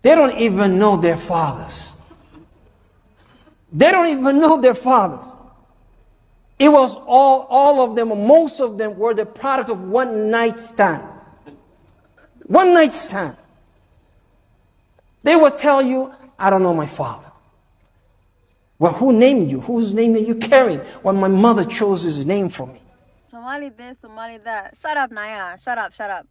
They don't even know their fathers. They don't even know their fathers. It was all of them, most of them were the product of one night stand. One night stand. They will tell you, I don't know my father. Well, who named you? Whose name are you carrying? Well, my mother chose his name for me. Somali this, Somali that. Shut up, Naya. Shut up, shut up.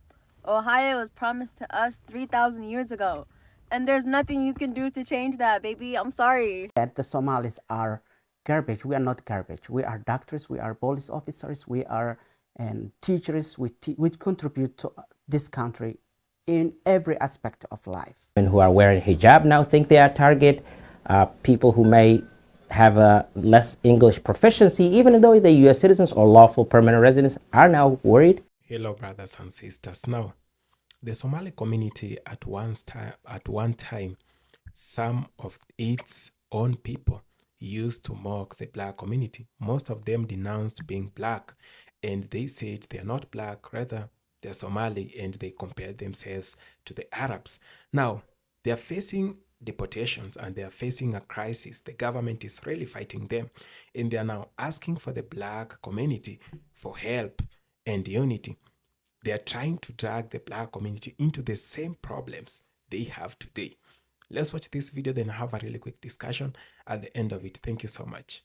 Ohio was promised to us 3,000 years ago. And there's nothing you can do to change that, baby. I'm sorry. That the Somalis are garbage. We are not garbage. We are doctors, we are police officers, we are teachers. We contribute to this country in every aspect of life. Women who are wearing hijab now think they are target. People who may have a less English proficiency, even though they're U.S. citizens or lawful permanent residents, are now worried. Hello, brothers and sisters. Now, the Somali community at one time, some of its own people used to mock the black community. Most of them denounced being black, and they said they're not black, rather they're Somali, and they compared themselves to the Arabs. Now, they're facing deportations and they're facing a crisis. The government is really fighting them, and they're now asking for the black community for help and unity. They are trying to drag the black community into the same problems they have today. Let's watch this video, then have a really quick discussion at the end of it. Thank you so much.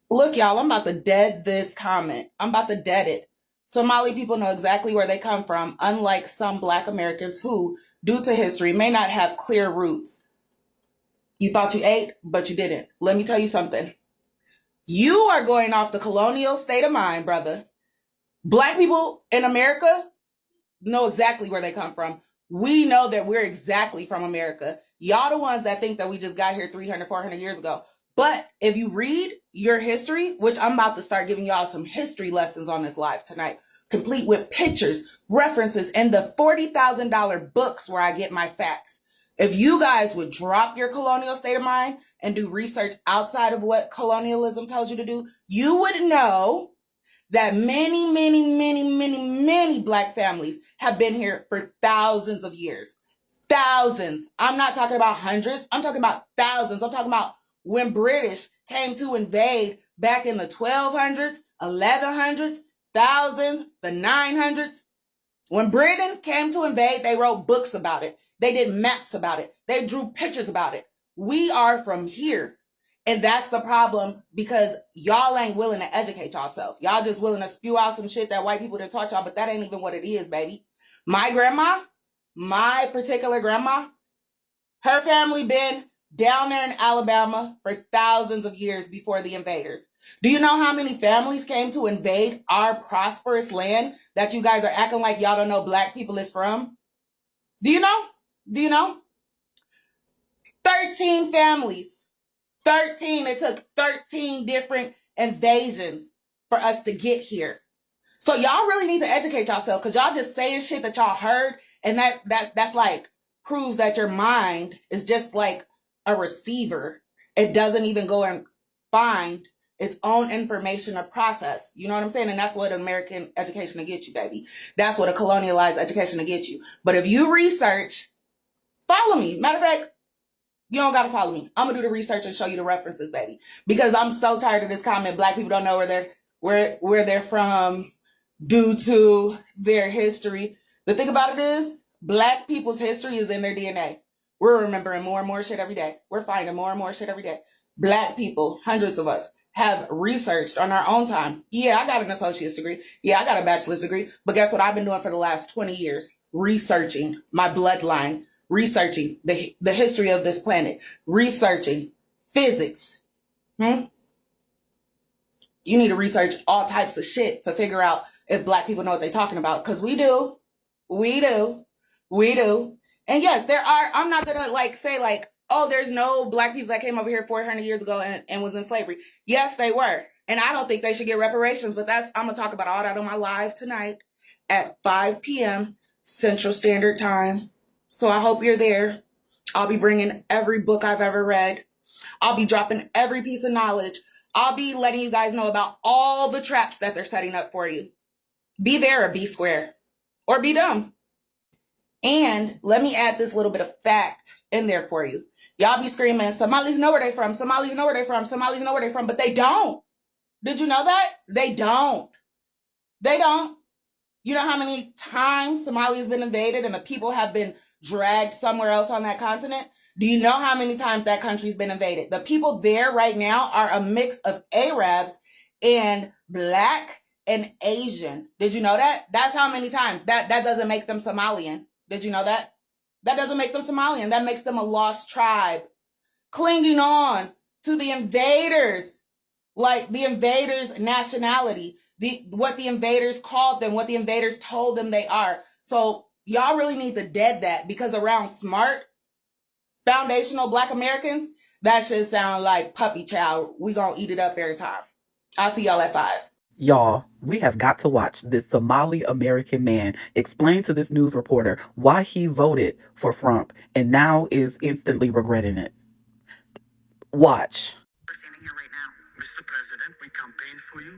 Look, y'all, I'm about to dead this comment. I'm about to dead it. Somali people know exactly where they come from, unlike some black Americans who, due to history, may not have clear roots. You thought you ate, but you didn't. Let me tell you something. You are going off the colonial state of mind, brother. Black people in America know exactly where they come from. We know that we're exactly from America. Y'all the ones that think that we just got here 300, 400 years ago. But if you read your history, which I'm about to start giving y'all some history lessons on this live tonight, complete with pictures, references, and the $40,000 books where I get my facts. If you guys would drop your colonial state of mind and do research outside of what colonialism tells you to do, you would know that many black families have been here for thousands of years. Thousands. I'm not talking about hundreds. I'm talking about thousands. I'm talking about when British came to invade back in the 1200s, 1100s, thousands, the 900s. When Britain came to invade, they wrote books about it. They did maps about it. They drew pictures about it. We are from here. And that's the problem, because y'all ain't willing to educate yourself. Y'all just willing to spew out some shit that white people didn't taught y'all, but that ain't even what it is, baby. My grandma, my particular grandma, her family been down there in Alabama for thousands of years before the invaders. Do you know how many families came to invade our prosperous land that you guys are acting like y'all don't know black people is from? Do you know? Do you know? 13 families. 13. It took 13 different invasions for us to get here. So y'all really need to educate yourself, because y'all just saying shit that y'all heard, and that's like proves that your mind is just like a receiver. It doesn't even go and find its own information or process. You know what I'm saying? And that's what American education will get you, baby. That's what a colonialized education will get you. But if you research, follow me. Matter of fact, you don't got to follow me. I'm going to do the research and show you the references, baby. Because I'm so tired of this comment. Black people don't know where they're from due to their history. The thing about it is, black people's history is in their DNA. We're remembering more and more shit every day. We're finding more and more shit every day. Black people, hundreds of us, have researched on our own time. Yeah, I got an associate's degree. Yeah, I got a bachelor's degree. But guess what I've been doing for the last 20 years? Researching my bloodline. Researching the history of this planet, researching physics. You need to research all types of shit to figure out if black people know what they're talking about. Because we do. And yes, there are, I'm not going to say oh, there's no black people that came over here 400 years ago and was in slavery. Yes, they were. And I don't think they should get reparations, but I'm going to talk about all that on my live tonight at 5 p.m. Central Standard Time. So I hope you're there. I'll be bringing every book I've ever read. I'll be dropping every piece of knowledge. I'll be letting you guys know about all the traps that they're setting up for you. Be there or be square. Or be dumb. And let me add this little bit of fact in there for you. Y'all be screaming, Somalis know where they from, Somalis know where they from, Somalis know where they from, but they don't. Did you know that? They don't. They don't. You know how many times Somalia has been invaded and the people have been dragged somewhere else on that continent? Do you know how many times that country's been invaded? The people there right now are a mix of Arabs and Black and Asian. Did you know that? That's how many times. That doesn't make them Somalian. Did you know that? That doesn't make them Somalian. That makes them a lost tribe, clinging on to the invaders, like the invaders' nationality, what the invaders called them, what the invaders told them they are. So y'all really need to dead that, because around smart, foundational Black Americans, that should sound like puppy chow. We gonna eat it up every time. I'll see y'all at 5. Y'all, we have got to watch this Somali American man explain to this news reporter why he voted for Trump and now is instantly regretting it. Watch. We're standing here right now. Mr. President, we campaigned for you.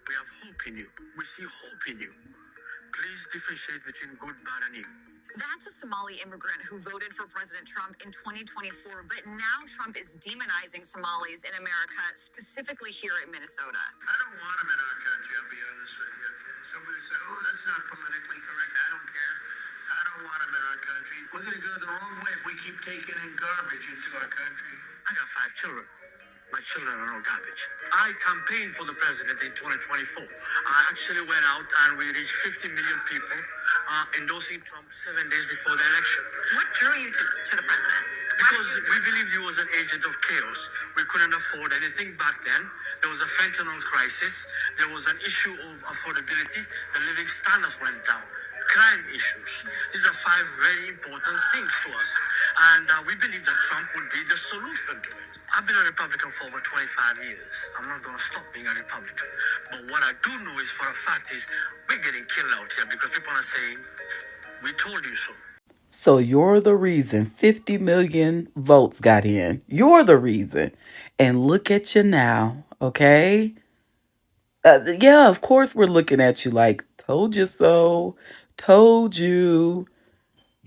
We have hope in you. We see hope in you. Please differentiate between good, bad, and evil. That's a Somali immigrant who voted for President Trump in 2024, but now Trump is demonizing Somalis in America, specifically here in Minnesota. I don't want them in our country, I'll be honest with you. Okay? Somebody say, oh, that's not politically correct. I don't care. I don't want them in our country. We're going to go the wrong way if we keep taking in garbage into our country. I got 5 children. My children are no garbage. I campaigned for the president in 2024. I actually went out and we reached 50 million people endorsing Trump 7 days before the election. What drew you to the president? Because we believed he was an agent of chaos. We couldn't afford anything back then. There was a fentanyl crisis. There was an issue of affordability. The living standards went down. Crime issues. These are 5 very important things to us. And we believe that Trump would be the solution to it. I've been a Republican for over 25 years. I'm not going to stop being a Republican. But what I do know is for a fact is we're getting killed out here because people are saying, we told you so. So you're the reason 50 million votes got in. You're the reason. And look at you now, okay? Yeah, of course we're looking at you like, told you so, told you.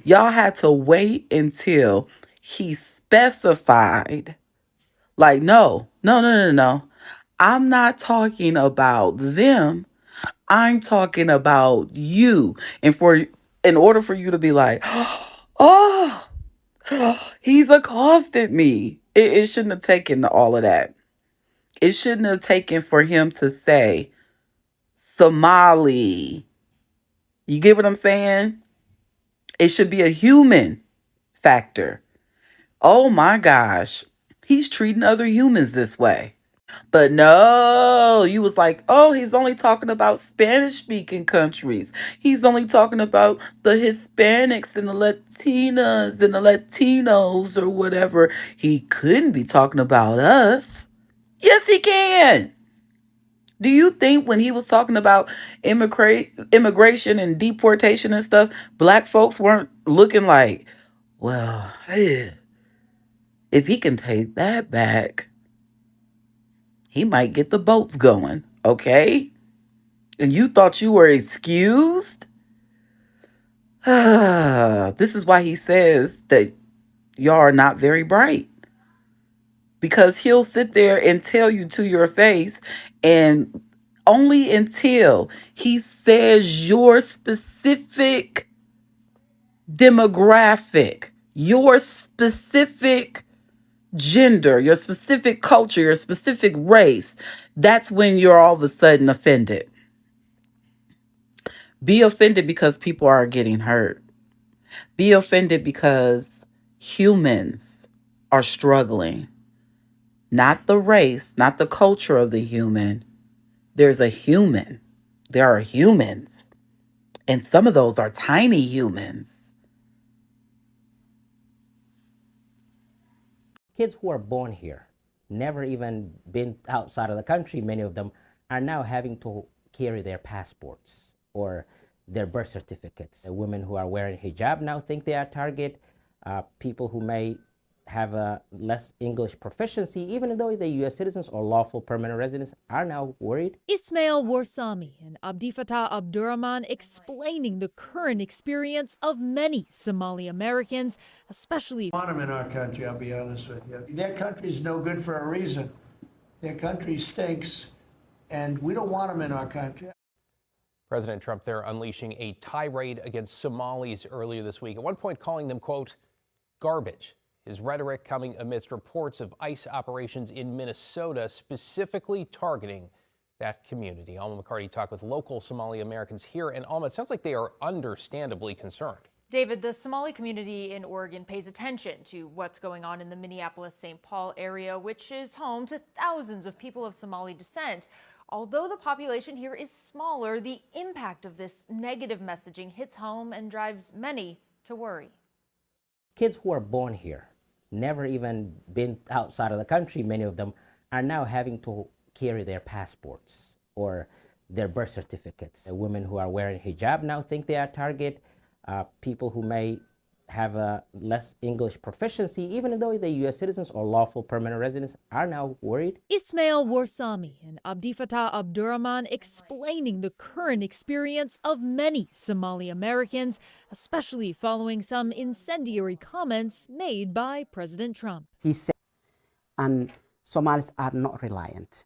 Y'all had to wait until he specified. Like, no. I'm not talking about them. I'm talking about you. And in order for you to be like, oh, he's accosted me. It shouldn't have taken all of that. It shouldn't have taken for him to say Somali. You get what I'm saying? It should be a human factor. Oh my gosh. He's treating other humans this way. But no, you was like, oh, he's only talking about Spanish speaking countries. He's only talking about the Hispanics and the Latinas and the Latinos or whatever. He couldn't be talking about us. Yes, he can. Do you think when he was talking about immigration and deportation and stuff, Black folks weren't looking like, well, hey, if he can take that back, he might get the boats going, okay? And you thought you were excused? This is why he says that y'all are not very bright. Because he'll sit there and tell you to your face, and only until he says your specific demographic, your specific gender, your specific culture, your specific race, that's when you're all of a sudden offended. Be offended because people are getting hurt. Be offended because humans are struggling. Not the race, not the culture of the human. There's a human. There are humans. And some of those are tiny humans. Kids who are born here, never even been outside of the country, many of them are now having to carry their passports or their birth certificates. The women who are wearing hijab now think they are target. People who may have a less English proficiency, even though they're U.S. citizens or lawful permanent residents, are now worried. Ismail Warsami and Abdi Fattah Abdurrahman explaining the current experience of many Somali Americans, especially. Want them in our country, I'll be honest with you. Their country's no good for a reason. Their country stinks, and we don't want them in our country. President Trump there unleashing a tirade against Somalis earlier this week, at one point calling them, quote, garbage. His rhetoric coming amidst reports of ICE operations in Minnesota, specifically targeting that community. Alma McCarty talked with local Somali Americans here, and Alma, it sounds like they are understandably concerned. David, the Somali community in Oregon pays attention to what's going on in the Minneapolis-St. Paul area, which is home to thousands of people of Somali descent. Although the population here is smaller, the impact of this negative messaging hits home and drives many to worry. Kids who are born here, never even been outside of the country, many of them are now having to carry their passports or their birth certificates. The women who are wearing hijab now think they are target. People who may have a less English proficiency, even though they're U.S. citizens or lawful permanent residents, are now worried. Ismail Warsami and Abdi Fattah Abdurrahman explaining the current experience of many Somali Americans, especially following some incendiary comments made by President Trump. He said, and Somalis are not reliant,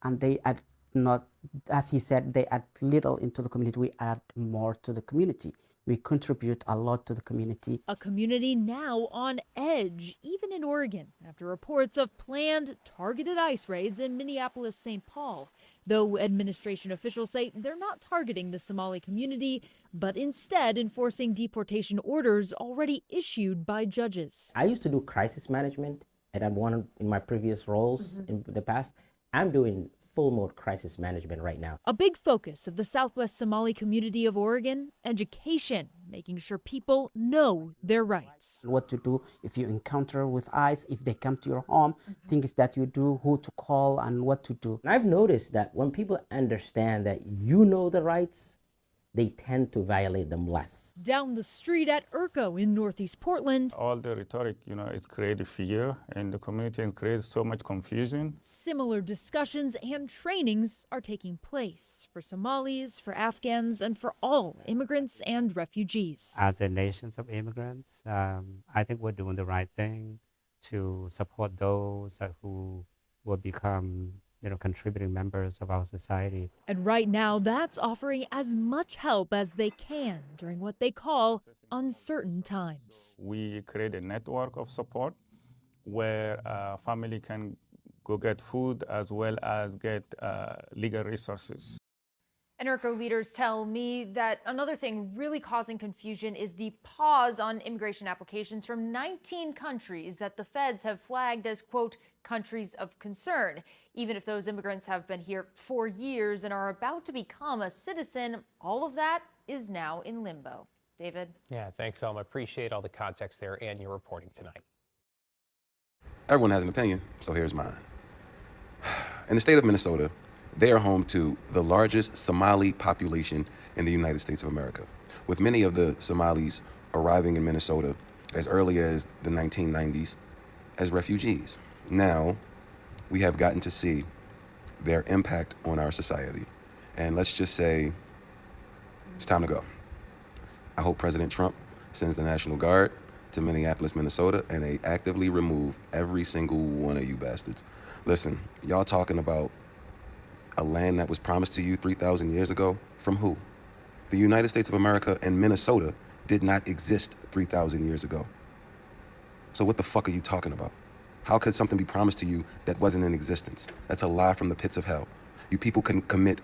and they add not, as he said, they add little into the community. We add more to the community. We contribute a lot to the community. A community now on edge, even in Oregon, after reports of planned targeted ICE raids in Minneapolis-St. Paul. Though administration officials say they're not targeting the Somali community, but instead enforcing deportation orders already issued by judges. I used to do crisis management, and I'm one in my previous roles in the past. I'm doing full mode crisis management right now. A big focus of the Southwest Somali community of Oregon, education, making sure people know their rights. What to do if you encounter with ICE, if they come to your home, things that you do, who to call and what to do. And I've noticed that when people understand that you know the rights, they tend to violate them less. Down the street at Urco in Northeast Portland, all the rhetoric, it's created fear in the community and creates so much confusion. similar discussions and trainings are taking place for Somalis, for Afghans, and for all immigrants and refugees. As a nation of immigrants, I think we're doing the right thing to support those who will become contributing members of our society. And right now, that's offering as much help as they can during what they call uncertain times. We create a network of support where family can go get food as well as get legal resources. And Urco leaders tell me that another thing really causing confusion is the pause on immigration applications from 19 countries that the feds have flagged as, quote, countries of concern. Even if those immigrants have been here for years and are about to become a citizen, all of that is now in limbo. David? Yeah, thanks, Elma. Appreciate all the context there and your reporting tonight. Everyone has an opinion, so here's mine. In the state of Minnesota, they are home to the largest Somali population in the United States of America, with many of the Somalis arriving in Minnesota as early as the 1990s as refugees. Now, we have gotten to see their impact on our society. And let's just say it's time to go. I hope President Trump sends the National Guard to Minneapolis, Minnesota, and they actively remove every single one of you bastards. Listen, y'all talking about a land that was promised to you 3,000 years ago? From who? The United States of America and Minnesota did not exist 3,000 years ago. So what the fuck are you talking about? How could something be promised to you that wasn't in existence? That's a lie from the pits of hell. You people can commit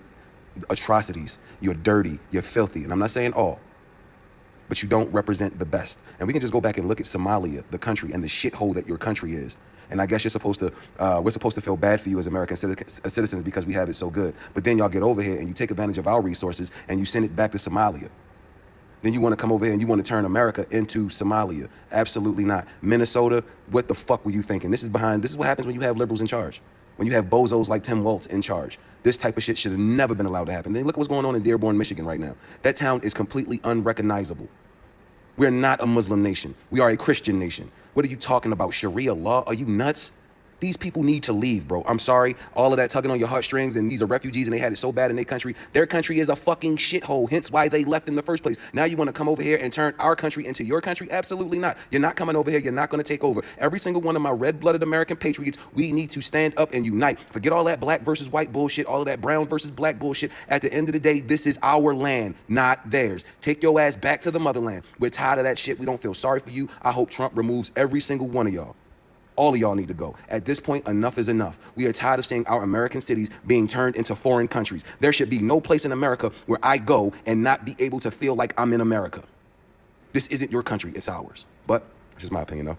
atrocities. You're dirty, you're filthy, and I'm not saying all, but you don't represent the best. And we can just go back and look at Somalia, the country, and the shithole that your country is. And I guess we're supposed to feel bad for you as American citizens because we have it so good. But then y'all get over here and you take advantage of our resources and you send it back to Somalia. Then you want to come over here and you want to turn America into Somalia. Absolutely not. Minnesota, what the fuck were you thinking? This is what happens when you have liberals in charge. When you have bozos like Tim Walz in charge. This type of shit should have never been allowed to happen. Then look at what's going on in Dearborn, Michigan right now. That town is completely unrecognizable. We're not a Muslim nation. We are a Christian nation. What are you talking about? Sharia law? Are you nuts? These people need to leave, bro. I'm sorry. All of that tugging on your heartstrings, and these are refugees and they had it so bad in their country. Their country is a fucking shithole, hence why they left in the first place. Now you want to come over here and turn our country into your country? Absolutely not. You're not coming over here. You're not going to take over. Every single one of my red-blooded American patriots, we need to stand up and unite. Forget all that black versus white bullshit, all of that brown versus black bullshit. At the end of the day, this is our land, not theirs. Take your ass back to the motherland. We're tired of that shit. We don't feel sorry for you. I hope Trump removes every single one of y'all. All of y'all need to go. At this point, enough is enough. We are tired of seeing our American cities being turned into foreign countries. There should be no place in America where I go and not be able to feel like I'm in America. This isn't your country, it's ours. But it's just my opinion, though.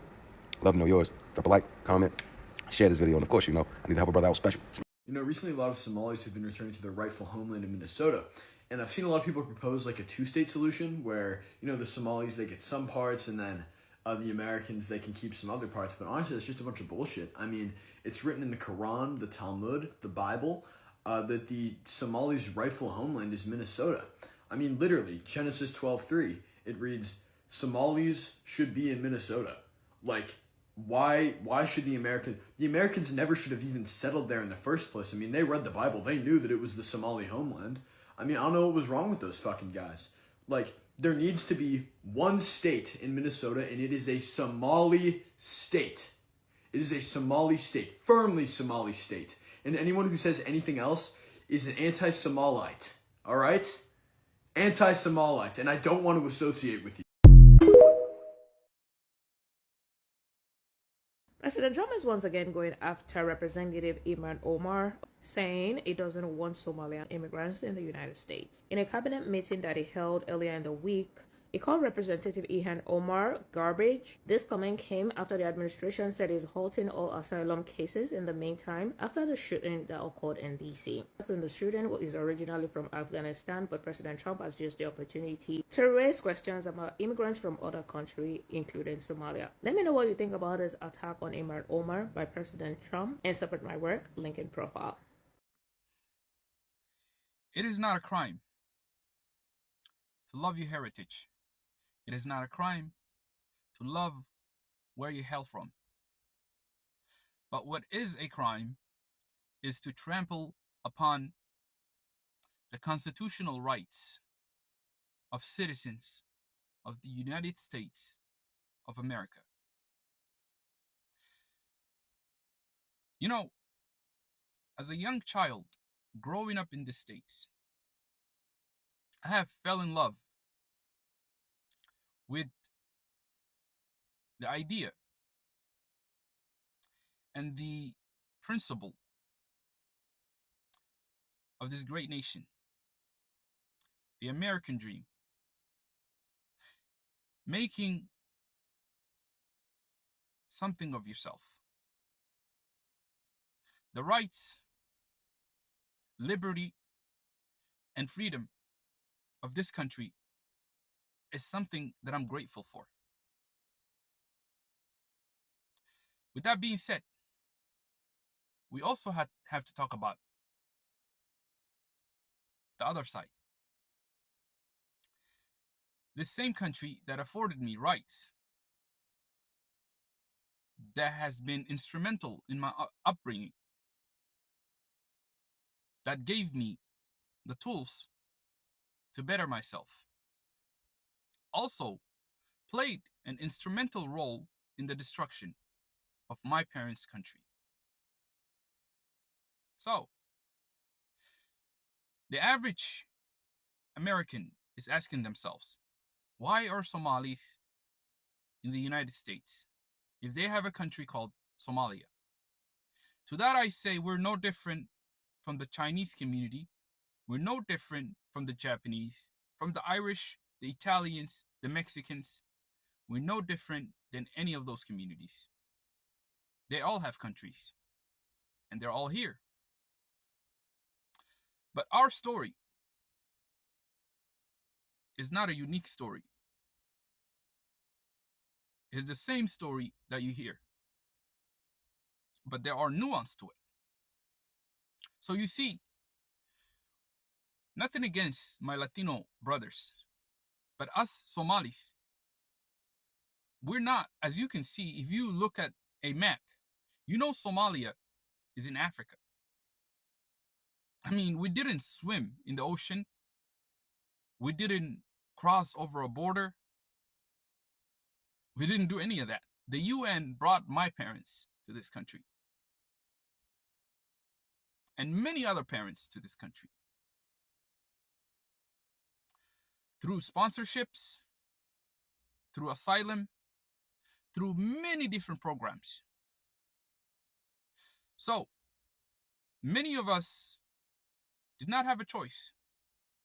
Love to know yours. Drop a like, comment, share this video, and of course, I need to help a brother out special. Recently a lot of Somalis have been returning to their rightful homeland in Minnesota. And I've seen a lot of people propose like a two-state solution where, the Somalis, they get some parts and then the Americans, they can keep some other parts. But honestly, it's just a bunch of bullshit. I mean, it's written in the Quran, the Talmud, the Bible, that the Somalis' rightful homeland is Minnesota. I mean, literally, Genesis 12:3, it reads, Somalis should be in Minnesota. Like, why should the Americans never should have even settled there in the first place. I mean, they read the Bible. They knew that it was the Somali homeland. I mean, I don't know what was wrong with those fucking guys. Like, there needs to be one state in Minnesota, and it is a Somali state. It is a Somali state, firmly Somali state. And anyone who says anything else is an anti-Somalite, all right? Anti-Somalite, and I don't want to associate with you. President Trump is once again going after Representative Ilhan Omar, saying he doesn't want Somalian immigrants in the United States. In a cabinet meeting that he held earlier in the week, he called Representative Ilhan Omar garbage. This comment came after the administration said it's halting all asylum cases in the meantime after the shooting that occurred in D.C. The shooting is originally from Afghanistan, but President Trump has used the opportunity to raise questions about immigrants from other countries, including Somalia. Let me know what you think about this attack on Ilhan Omar by President Trump and support my work, link in profile. It is not a crime to love your heritage. It is not a crime to love where you hail from. But what is a crime is to trample upon the constitutional rights of citizens of the United States of America. As a young child growing up in the States, I have fell in love with the idea and the principle of this great nation, the American dream, making something of yourself. The rights, liberty, and freedom of this country is something that I'm grateful for. With that being said, we also have to talk about the other side. This same country that afforded me rights, that has been instrumental in my upbringing, that gave me the tools to better myself, also played an instrumental role in the destruction of my parents' country. So, the average American is asking themselves, why are Somalis in the United States if they have a country called Somalia? To that I say, we're no different from the Chinese community. We're no different from the Japanese, from the Irish, the Italians, the Mexicans. We're no different than any of those communities. They all have countries, and they're all here. But our story is not a unique story. It's the same story that you hear, but there are nuances to it. So you see, nothing against my Latino brothers, but us Somalis, we're not, as you can see, if you look at a map, you know Somalia is in Africa. I mean, we didn't swim in the ocean. We didn't cross over a border. We didn't do any of that. The UN brought my parents to this country. And many other parents to this country. Through sponsorships, through asylum, through many different programs. So, many of us did not have a choice.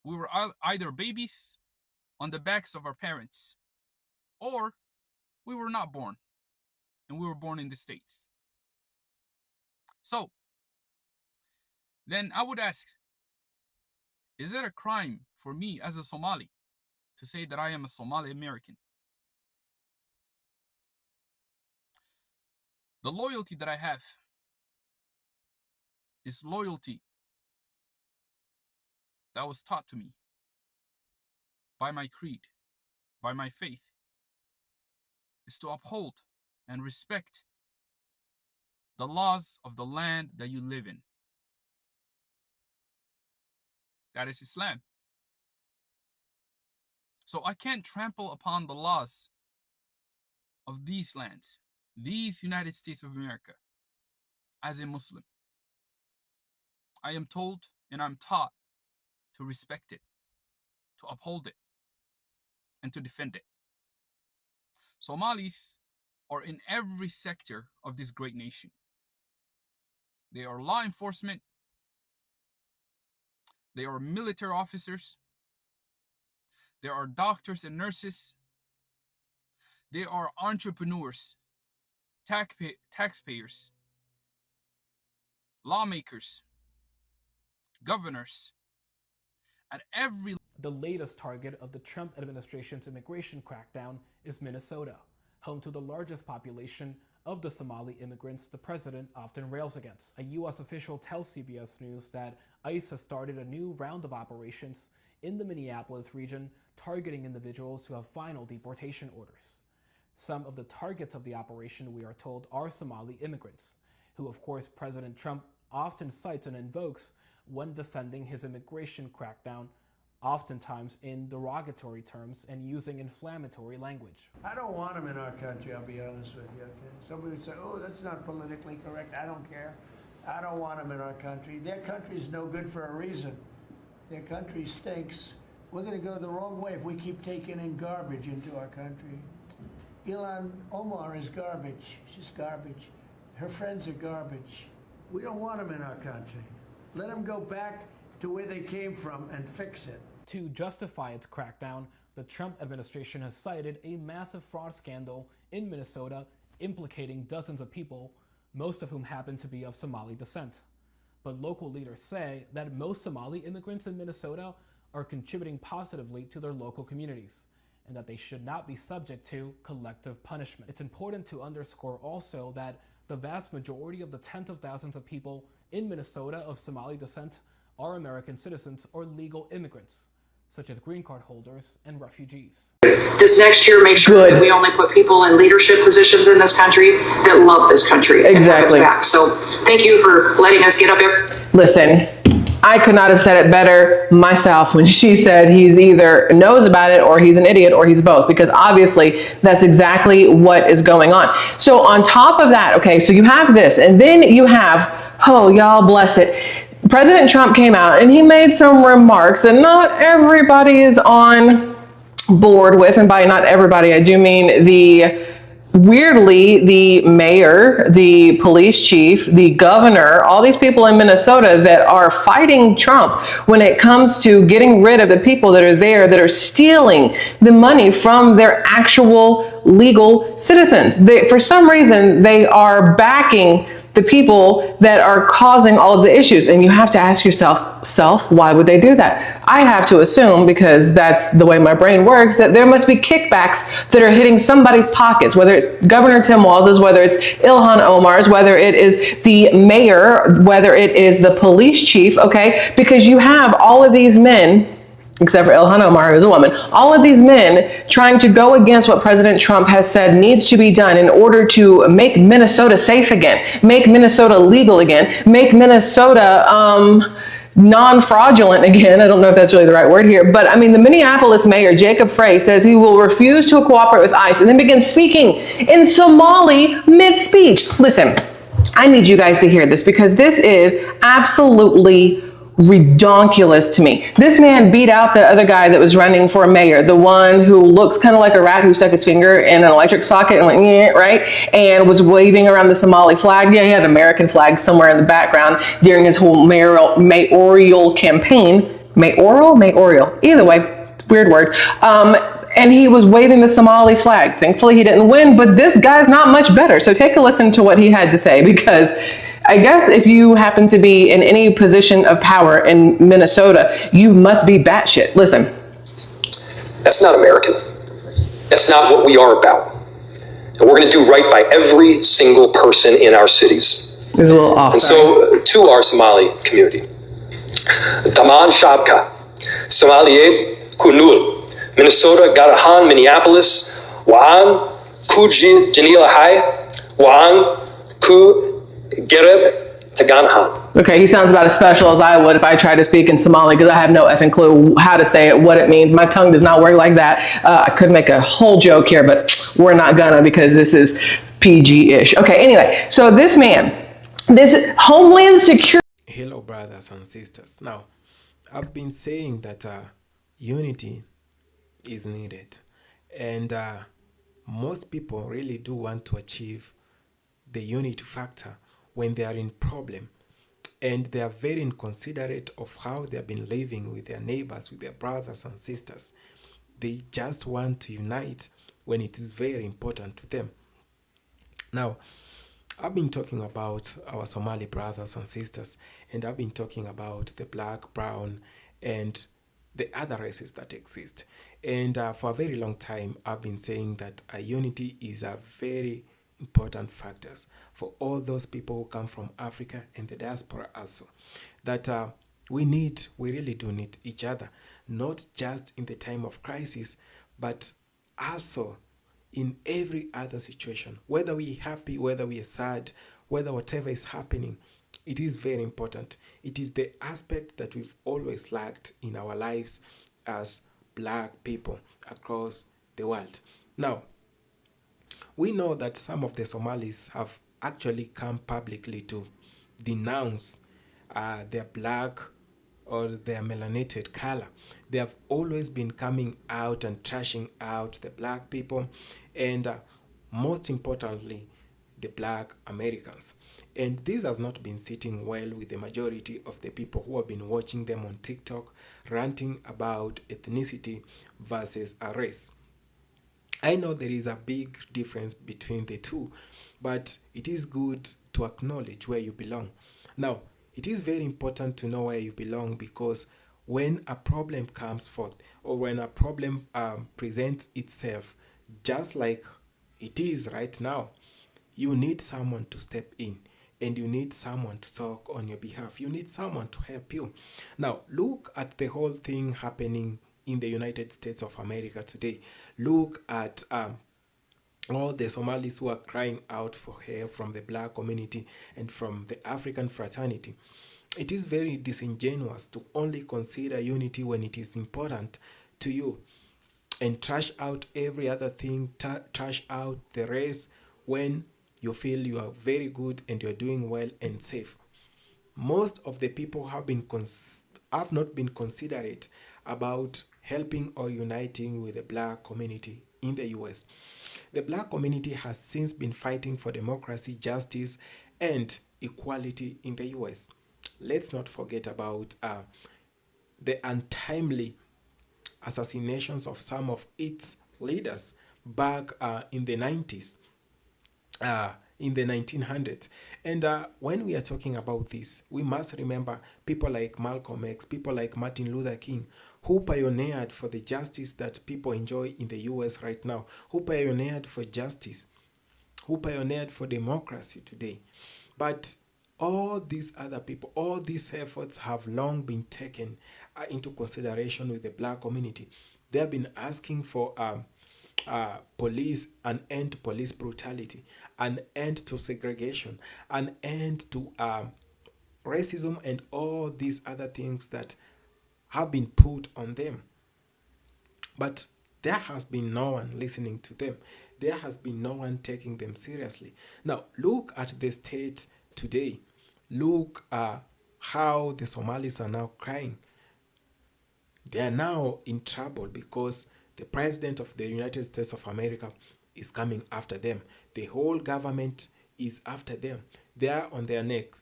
We were either babies on the backs of our parents, or we were not born, and we were born in the States. So, then I would ask, is it a crime for me as a Somali to say that I am a Somali American? The loyalty that I have is loyalty that was taught to me by my creed, by my faith, is to uphold and respect the laws of the land that you live in. That is Islam. So I can't trample upon the laws of these lands, these United States of America, as a Muslim. I am told and I'm taught to respect it, to uphold it, and to defend it. Somalis are in every sector of this great nation. They are law enforcement. They are military officers. There are doctors and nurses. They are entrepreneurs, taxpayers, lawmakers, governors, at every... The latest target of the Trump administration's immigration crackdown is Minnesota, home to the largest population of the Somali immigrants the president often rails against. A U.S. official tells CBS News that ICE has started a new round of operations in the Minneapolis region targeting individuals who have final deportation orders. Some of the targets of the operation, we are told, are Somali immigrants, who of course President Trump often cites and invokes when defending his immigration crackdown, oftentimes in derogatory terms and using inflammatory language. I don't want them in our country, I'll be honest with you. Okay? Somebody would say, oh, that's not politically correct. I don't care. I don't want them in our country. Their country's no good for a reason. Their country stinks. We're going to go the wrong way if we keep taking in garbage into our country. Ilhan Omar is garbage. She's garbage. Her friends are garbage. We don't want them in our country. Let them go back to where they came from and fix it. To justify its crackdown, the Trump administration has cited a massive fraud scandal in Minnesota implicating dozens of people, most of whom happen to be of Somali descent. But local leaders say that most Somali immigrants in Minnesota are contributing positively to their local communities, and that they should not be subject to collective punishment. It's important to underscore also that the vast majority of the tens of thousands of people in Minnesota of Somali descent are American citizens or legal immigrants, such as green card holders and refugees. This next year, make sure that we only put people in leadership positions in this country that love this country. Exactly. Back. So thank you for letting us get up here. Listen, I could not have said it better myself when she said he's either knows about it or he's an idiot or he's both, because obviously that's exactly what is going on. So on top of that, okay, so you have this, and then you have, oh, y'all bless it, President Trump came out and he made some remarks that not everybody is on board with, and by not everybody, I do mean weirdly, the mayor, the police chief, the governor, all these people in Minnesota that are fighting Trump when it comes to getting rid of the people that are there that are stealing the money from their actual legal citizens. For some reason, they are backing the people that are causing all of the issues. And you have to ask yourself, why would they do that? I have to assume, because that's the way my brain works, that there must be kickbacks that are hitting somebody's pockets, whether it's Governor Tim Walz's, whether it's Ilhan Omar's, whether it is the mayor, whether it is the police chief, okay? Because you have all of these men except for Ilhan Omar, who's a woman, all of these men trying to go against what President Trump has said needs to be done in order to make Minnesota safe again, make Minnesota legal again, make Minnesota non-fraudulent again. I don't know if that's really the right word here, but I mean, the Minneapolis mayor, Jacob Frey, says he will refuse to cooperate with ICE and then begins speaking in Somali mid-speech. Listen, I need you guys to hear this because this is absolutely redonkulous to me. This man beat out the other guy that was running for mayor, the one who looks kind of like a rat who stuck his finger in an electric socket and went, yeah, right? And was waving around the Somali flag. Yeah, he had an American flag somewhere in the background during his whole mayoral campaign. Mayoral? Either way, weird word. And he was waving the Somali flag. Thankfully, he didn't win, but this guy's not much better. So take a listen to what he had to say, because I guess if you happen to be in any position of power in Minnesota, you must be batshit. Listen. That's not American. That's not what we are about. And we're going to do right by every single person in our cities. It's a little off. And so, to our Somali community, Daman Shabka, Somaliye Kunul, Minnesota, Garahan, Minneapolis, Waan, Kuji, Janila Hai, Waan, Ku, Gereb, Taganhan. Okay, he sounds about as special as I would if I tried to speak in Somali, because I have no effing clue how to say it, what it means. My tongue does not work like that. I could make a whole joke here, but we're not gonna, because this is PG-ish. Okay, anyway, so this man, this Homeland Security. Hello, brothers and sisters. Now, I've been saying that unity is needed, and most people really do want to achieve the unity factor when they are in problem, and they are very inconsiderate of how they have been living with their neighbors, with their brothers and sisters. They just want to unite when it is very important to them. Now, I've been talking about our Somali brothers and sisters, and I've been talking about the black, brown, and the other races that exist. And for a very long time, I've been saying that unity is a very important factor for all those people who come from Africa and the diaspora also. That we really do need each other, not just in the time of crisis, but also in every other situation, whether we're happy, whether we are sad, whether whatever is happening. It is very important. It is the aspect that we've always lacked in our lives as black people across the world. Now, we know that some of the Somalis have actually come publicly to denounce their black or their melanated color. They have always been coming out and trashing out the black people, and most importantly, the black Americans. And this has not been sitting well with the majority of the people who have been watching them on TikTok ranting about ethnicity versus a race. I know there is a big difference between the two, but it is good to acknowledge where you belong. Now, it is very important to know where you belong, because when a problem comes forth, or when a problem presents itself, just like it is right now, you need someone to step in, and you need someone to talk on your behalf. You need someone to help you. Now, look at the whole thing happening in the United States of America today. Look at all the Somalis who are crying out for help from the black community and from the African fraternity. It is very disingenuous to only consider unity when it is important to you, and trash out every other thing, trash out the race when you feel you are very good and you're doing well and safe. Most of the people have not been considerate about helping or uniting with the black community in the US. The black community has since been fighting for democracy, justice, and equality in the US. Let's not forget about the untimely assassinations of some of its leaders back in the 90s, in the 1900s. And when we are talking about this, we must remember people like Malcolm X, people like Martin Luther King, who pioneered for the justice that people enjoy in the US right now, who pioneered for justice, who pioneered for democracy today. But all these other people, all these efforts have long been taken into consideration with the black community. They have been asking for an end to police brutality, an end to segregation, an end to racism, and all these other things that have been put on them. But there has been no one listening to them. There has been no one taking them seriously. Now, look at the state today. Look how the Somalis are now crying. They are now in trouble because the president of the United States of America is coming after them. The whole government is after them. They are on their neck.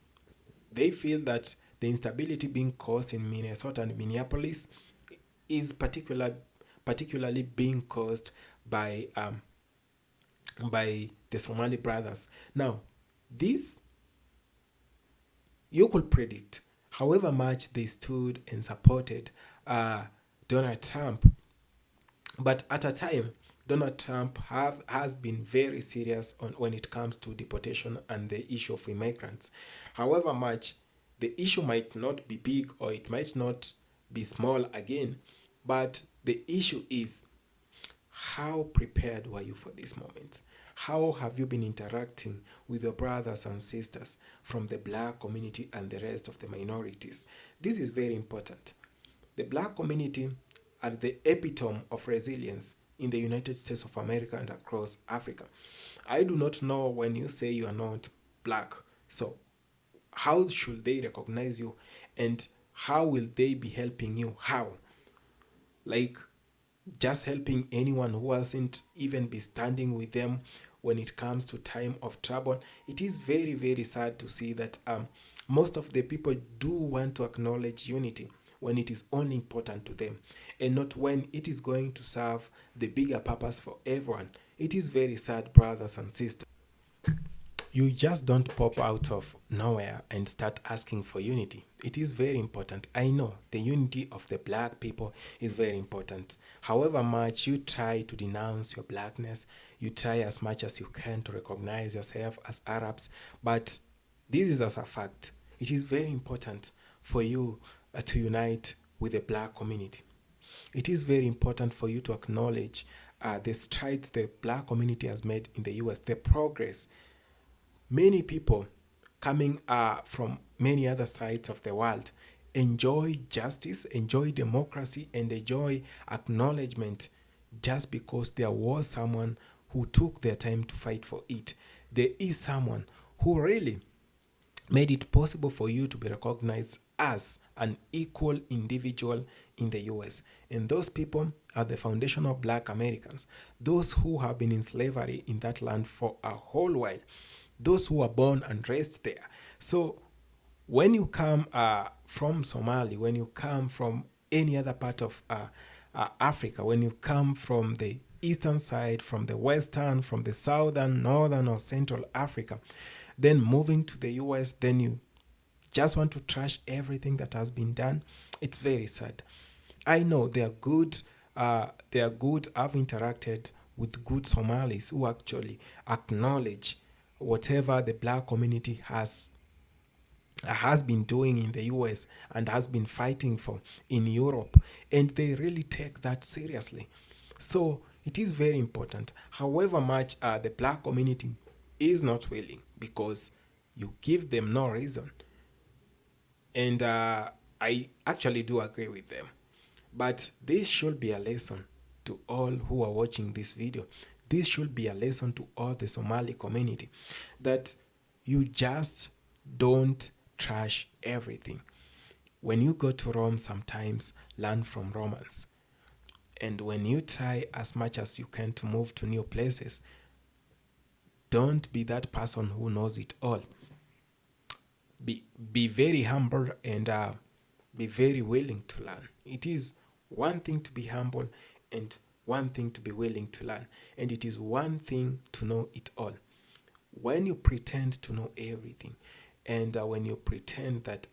They feel that the instability being caused in Minnesota and Minneapolis is particularly being caused by the Somali brothers. Now, this you could predict, however much they stood and supported Donald Trump. But at a time, Donald Trump has been very serious on when it comes to deportation and the issue of immigrants. However much the issue might not be big or it might not be small again, but the issue is, how prepared were you for this moment? How have you been interacting with your brothers and sisters from the black community and the rest of the minorities? This is very important. The black community are the epitome of resilience in the United States of America and across Africa. I do not know when you say you are not black. So, how should they recognize you and how will they be helping you? How? Like, just helping anyone who hasn't even be standing with them when it comes to time of trouble. It is very, very sad to see that most of the people do want to acknowledge unity when it is only important to them and not when it is going to serve the bigger purpose for everyone. It is very sad, brothers and sisters. You just don't pop out of nowhere and start asking for unity. It is very important. I know the unity of the black people is very important. However much you try to denounce your blackness, you try as much as you can to recognize yourself as Arabs, but this is as a fact. It is very important for you to unite with the black community. It is very important for you to acknowledge the strides the black community has made in the US, the progress. Many people coming from many other sides of the world enjoy justice, enjoy democracy, and enjoy acknowledgement just because there was someone who took their time to fight for it. There is someone who really made it possible for you to be recognized as an equal individual in the US. And those people are the foundational black Americans, those who have been in slavery in that land for a whole while, those who are born and raised there. So when you come from Somali, when you come from any other part of Africa, when you come from the eastern side, from the western, from the southern, northern, or central Africa, then moving to the US, then you just want to trash everything that has been done. It's very sad. I know they are good. They are good. I've interacted with good Somalis who actually acknowledge whatever the black community has been doing in the US and has been fighting for in Europe, and they really take that seriously. So it is very important. However much the black community is not willing, because you give them no reason, and I actually do agree with them. But this should be a lesson to all who are watching this video. This should be a lesson to all the Somali community that you just don't trash everything. When you go to Rome, sometimes learn from Romans. And when you try as much as you can to move to new places, don't be that person who knows it all. Be very humble and be very willing to learn. It is one thing to be humble and one thing to be willing to learn. And it is one thing to know it all. When you pretend to know everything, and when you pretend that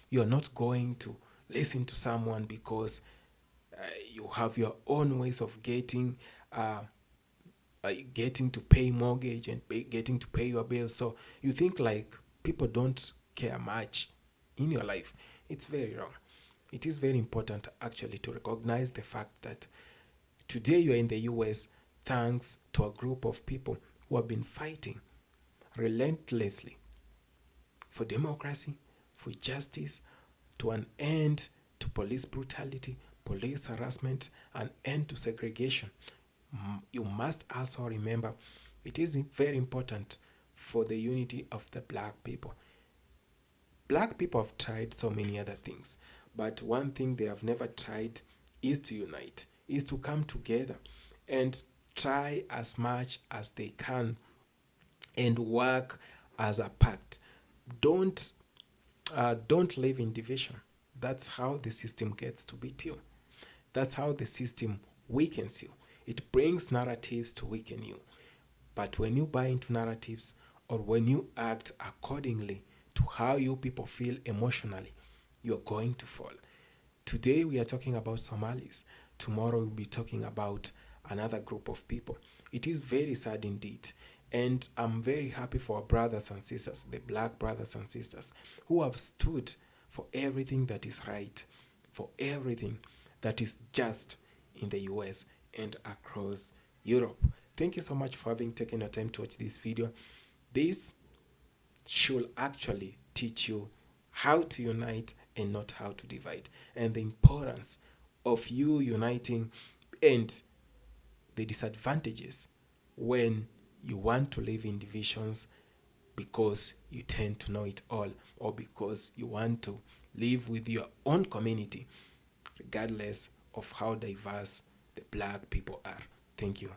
you're not going to listen to someone because you have your own ways of getting to pay mortgage and getting to pay your bills, so you think like people don't care much in your life. It's very wrong. It is very important actually to recognize the fact that today you are in the US thanks to a group of people who have been fighting relentlessly for democracy, for justice, to an end to police brutality, police harassment, an end to segregation. You must also remember it is very important for the unity of the black people. Black people have tried so many other things, but one thing they have never tried is to unite, is to come together and try as much as they can and work as a pact. Don't don't live in division. That's how the system gets to beat you. That's how the system weakens you. It brings narratives to weaken you. But when you buy into narratives or when you act accordingly to how you people feel emotionally, you're going to fall. Today we are talking about Somalis. Tomorrow we'll be talking about another group of people. It is very sad indeed. And I'm very happy for our brothers and sisters, the black brothers and sisters, who have stood for everything that is right, for everything that is just in the US and across Europe. Thank you so much for having taken your time to watch this video. This should actually teach you how to unite and not how to divide, and the importance of you uniting and the disadvantages when you want to live in divisions because you tend to know it all or because you want to live with your own community regardless of how diverse the black people are. Thank you.